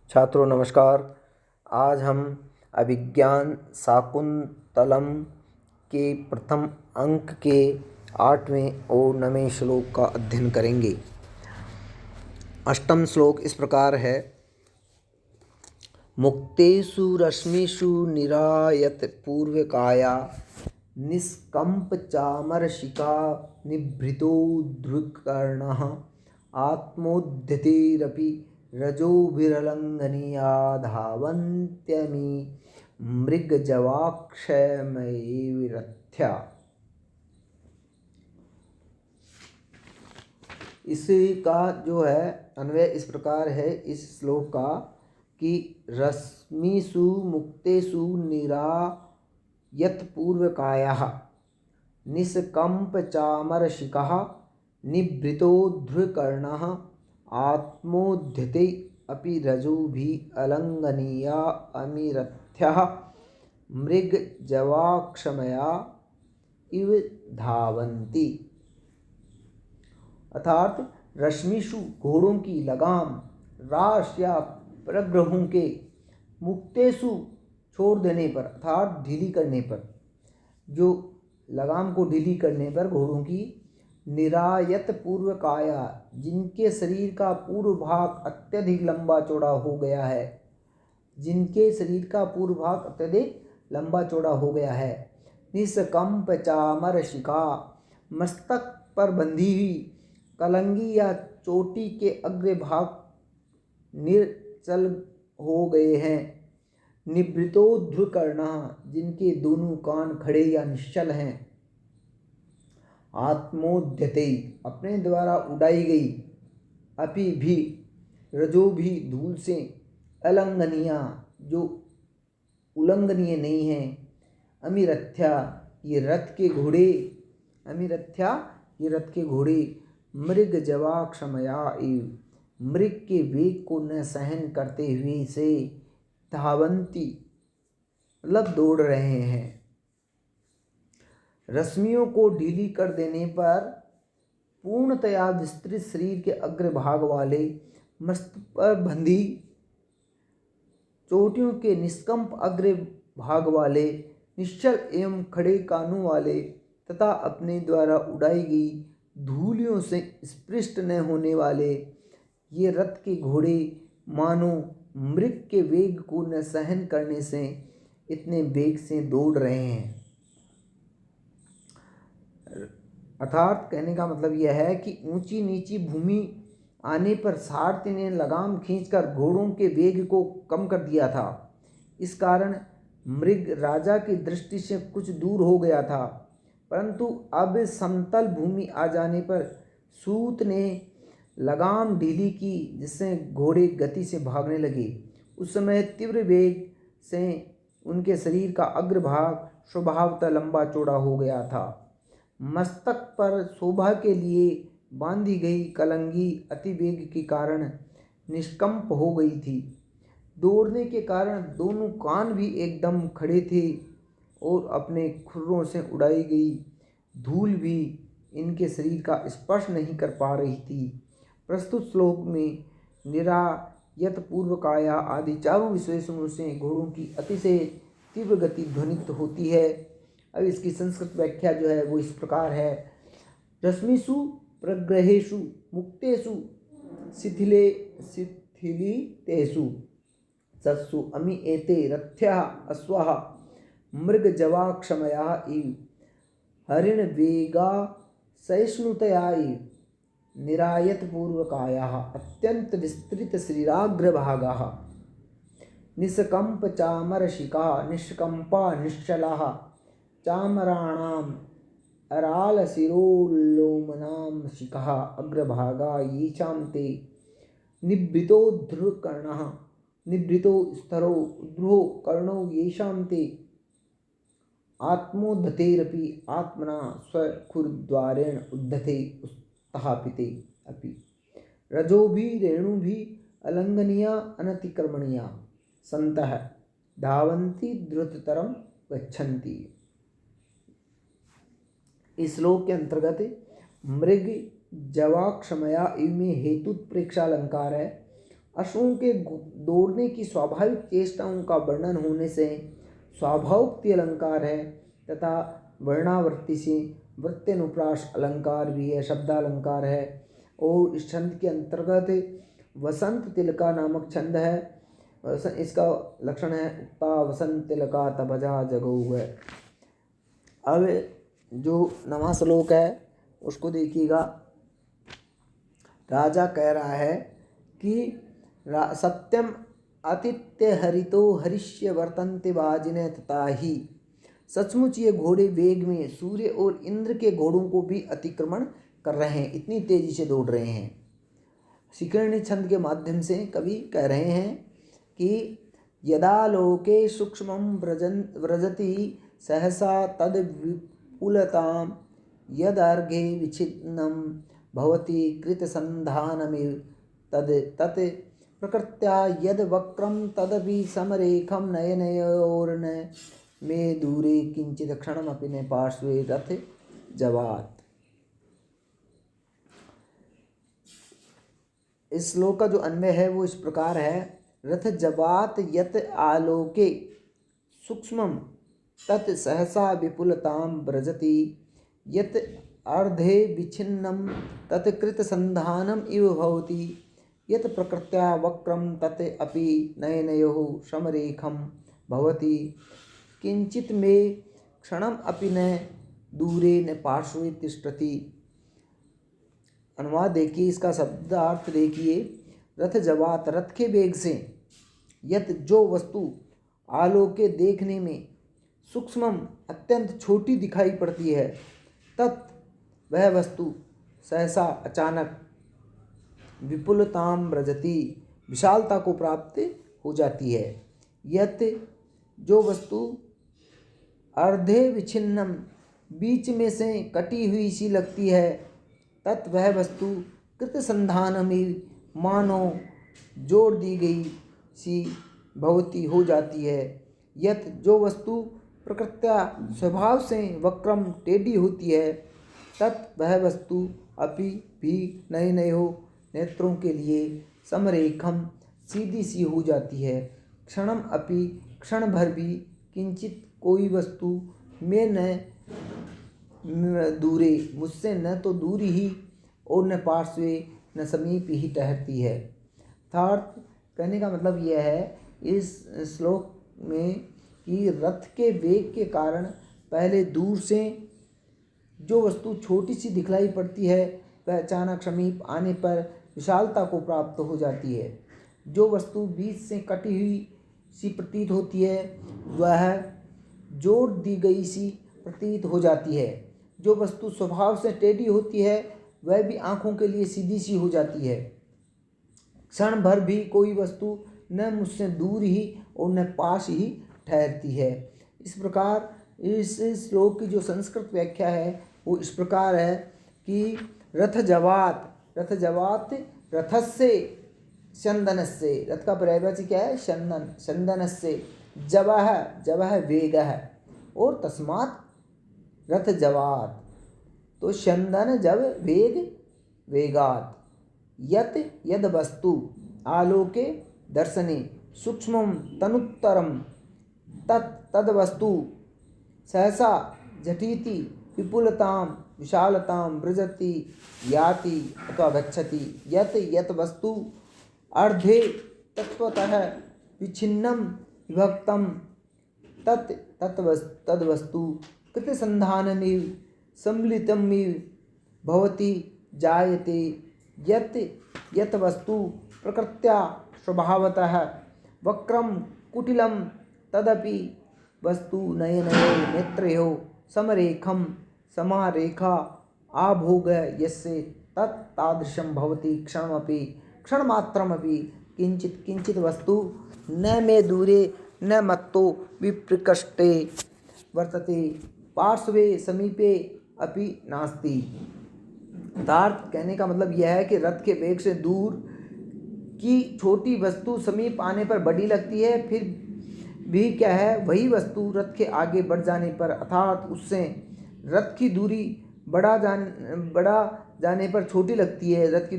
छात्रों नमस्कार। आज हम अभिज्ञान शाकुंतलम के प्रथम अंक के 8वें और 9वें श्लोक का अध्ययन करेंगे। अष्टम श्लोक इस प्रकार है। मुक्तेषु रश्मिषु निरायत पूर्वकाया निष्कंप चामरशिखा निभृतो ध्रुकर्णः आत्मोद्यतेरपि रजोभिरलंघनीया धावन्त्यमी मृगजवाक्षयमयीरथ्या। इसका जो है अन्वय इस प्रकार है इस श्लोक का कि रश्मिषु मुक्तेषु निरायत पूर्वकायः निष्कंप चामरशिखः निभृतो ध्रुकर्णः आत्मोद्यते अपि रजोभिः अलंघनीया अमिरथ्यः मृगजवाक्षमया इव धावन्ति। अर्थात रश्मिषु घोड़ों की लगाम, राश या प्रग्रहों के, मुक्तेषु छोड़ देने पर अर्थात ढीली करने पर, जो लगाम को ढीली करने पर घोड़ों की, निरायत पूर्वकाया जिनके शरीर का पूर्व भाग अत्यधिक लंबा चौड़ा हो गया है, जिनके शरीर का पूर्व भाग अत्यधिक लंबा चौड़ा हो गया है, निष्कंप चामर शिखा मस्तक पर बंधी हुई कलंगी या चोटी के अग्र भाग निर्चल हो गए हैं, निभृतो ध्रुकर्णा जिनके दोनों कान खड़े या निश्चल हैं, आत्मोद्यते अपने द्वारा उड़ाई गई, अपि भी रजो भी धूल से, अलंघनीया जो उल्लंघनीय नहीं है, अमिरथ्या ये रथ के घोड़े, अमिरथ्या ये रथ के घोड़े, मृग जवा क्षमया मृग के वेग को न सहन करते हुए से धावंती मतलब दौड़ रहे हैं। रश्मियों को ढीली कर देने पर पूर्णतया विस्तृत शरीर के अग्रभाग वाले, मस्तक पर बंधी चोटियों के निष्कंप अग्र भाग वाले, निश्चल एवं खड़े कानों वाले तथा अपने द्वारा उड़ाई गई धूलियों से स्पृष्ट न होने वाले ये रथ के घोड़े मानो मृग के वेग को न सहन करने से इतने वेग से दौड़ रहे हैं। अर्थात कहने का मतलब यह है कि ऊंची नीची भूमि आने पर सारथी ने लगाम खींचकर घोड़ों के वेग को कम कर दिया था। इस कारण मृग राजा की दृष्टि से कुछ दूर हो गया था, परंतु अब समतल भूमि आ जाने पर सूत ने लगाम ढीली की, जिससे घोड़े गति से भागने लगे। उस समय तीव्र वेग से उनके शरीर का अग्रभाग स्वभावतः लंबा चौड़ा हो गया था। मस्तक पर शोभा के लिए बांधी गई कलंगी अतिवेग के कारण निष्कंप हो गई थी। दौड़ने के कारण दोनों कान भी एकदम खड़े थे और अपने खुरों से उड़ाई गई धूल भी इनके शरीर का स्पर्श नहीं कर पा रही थी। प्रस्तुत श्लोक में निरायत पूर्वकाया आदि चारों विशेषणों से घोड़ों की अतिशय तीव्र गति ध्वनित होती है। अब इसकी संस्कृत व्याख्या जो है वो इस प्रकार है। रश्मिषु प्रग्रहेषु मुक्तेषु शिथिलितेषु सत्सु अमि एते रथ्यः अश्वः मृगजवाक्षमया इव हरिण वेगा सहिष्णुतया इव निरायत पूर्वकायाः अत्यंत विस्तृत शरीराग्रभागाः निष्कंप चामरशिखा निष्कंपा निश्चलाः चामराणाम् अरालशिरोलोमनां शिखः अग्रभागा येषां ते निभृतो ध्रुकर्णः निभृतो स्तरो ध्रुवो कर्णो येषां ते आत्मोद्धतेरपि आत्मना स्वखुरद्वारेण उद्धते उत्थापिते अपि रजोभिः रेणुभिः अलंघनीया अनतिक्रमणीया सन्तः धावन्ति द्रुततरं गच्छन्ति। इस श्लोक के अंतर्गत मृग जवाक्षमया इव में हेतु प्रेक्षालंकार है। अश्वों के दौड़ने की स्वाभाविक चेष्टाओं का वर्णन होने से स्वाभावोक्ति अलंकार है तथा वर्णावर्ती से वृत्त्यनुप्रास अलंकार भी है, शब्दालंकार है। और इस छंद के अंतर्गत वसंत तिलका नामक छंद है। इसका लक्षण है उक्ता वसंत तिलका तबजा जगो है। अब जो नवा श्लोक है उसको देखिएगा। राजा कह रहा है कि सत्यम आतिथ्य हरितो हरिष्य वर्तन्ते वाजिने तथा ही। सचमुच ये घोड़े वेग में सूर्य और इंद्र के घोड़ों को भी अतिक्रमण कर रहे हैं, इतनी तेजी से दौड़ रहे हैं। शिखरणी छंद के माध्यम से कवि कह रहे हैं कि यदा लोके सूक्ष्मं व्रजति सहसा तद विपुलतां यदर्घे विच्छिन्नं भवति कृतसन्धानमिव तद तत् प्रकृत्या यद वक्रं तदपि समरेखं नयनयोर्न मे दूरे किंचित क्षणमपि न पार्श्वे रथ जवात्। इस श्लोक का जो अन्वय है वो इस प्रकार है। रथ जवात यत आलोके सूक्ष्मं तत् सहसा विपुलतां व्रजति यत अर्धे विच्छिन्नं तत् कृतसन्धानम् इव भवति यत प्रकृत्या वक्रं तत् अपि नयनयोः समरेखं भवति किंचित मे क्षणम अपि न दूरे न पार्श्वे तिष्ठति। अनुवाद देखिए, इसका शब्दार्थ देखिए। रथ जवात रथ के वेग से, यत जो वस्तु आलोके देखने में, सूक्ष्मम अत्यंत छोटी दिखाई पड़ती है, तत् वह वस्तु सहसा अचानक, विपुलताम व्रजति विशालता को प्राप्त हो जाती है। यत जो वस्तु अर्धे विच्छिन्नम बीच में से कटी हुई सी लगती है, तत् वह वस्तु कृतसंधानमि मानो जोड़ दी गई सी भवती हो जाती है। यत जो वस्तु प्रकृत्या स्वभाव से वक्रम टेढ़ी होती है, तत् वह वस्तु अपि भी नयनयो नेत्रों के लिए समरेखम सीधी सी हो जाती है। क्षणम अपि क्षण भर भी, किंचित कोई वस्तु में न दूरे मुझसे न तो दूरी ही और न पार्श्वे न समीप ही ठहरती है। अर्थात कहने का मतलब यह है इस श्लोक में कि रथ के वेग के कारण पहले दूर से जो वस्तु छोटी सी दिखलाई पड़ती है वह अचानक समीप आने पर विशालता को प्राप्त हो जाती है। जो वस्तु बीच से कटी हुई सी प्रतीत होती है वह जोड़ दी गई सी प्रतीत हो जाती है। जो वस्तु स्वभाव से टेढ़ी होती है वह भी आँखों के लिए सीधी सी हो जाती है। क्षण भर भी कोई वस्तु न मुझसे दूर ही और न पास ही ठहरती है। इस प्रकार इस श्लोक की जो संस्कृत व्याख्या है वो इस प्रकार है कि रथ जवात रथस्य चंदनस्य, रथ का पर्यायवाची क्या है? चंदन, चंदनस्य जवः वेगः और तस्मात् रथ जवात, तो चंदन जब वेग वेगात। यत यद वस्तु आलोके दर्शने सूक्ष्मं तनुत्तरं तत् तद वस्तु सहसा झटिति विपुलतां विशालतां व्रजति याति अथवा गच्छति। यत यत वस्तु अर्धे तत्वतः विच्छिन्नं विभक्तं तत् तद वस्तु कृतसन्धानमिव सम्मिलितमिव भवति जायते। यत यत वस्तु प्रकृत्या स्वभावतः वक्रं कुटिलं तदपि वस्तु नयनयो नेत्रयो समरेखं समारेखा आभोग यस्य तत् तादृशं भवति क्षणमपि क्षणमात्रमपि किंचित किंचित वस्तु न मे दूरे न मत्तो विप्रकृष्टे वर्तते पार्श्वे समीपे अपि नास्ति। अर्थात कहने का मतलब यह है कि रथ के वेग से दूर की छोटी वस्तु समीप आने पर बड़ी लगती है, फिर भी क्या है वही वस्तु रथ के आगे बढ़ जाने पर अर्थात उससे रथ की दूरी बढ़ा जाने पर छोटी लगती है। रथ की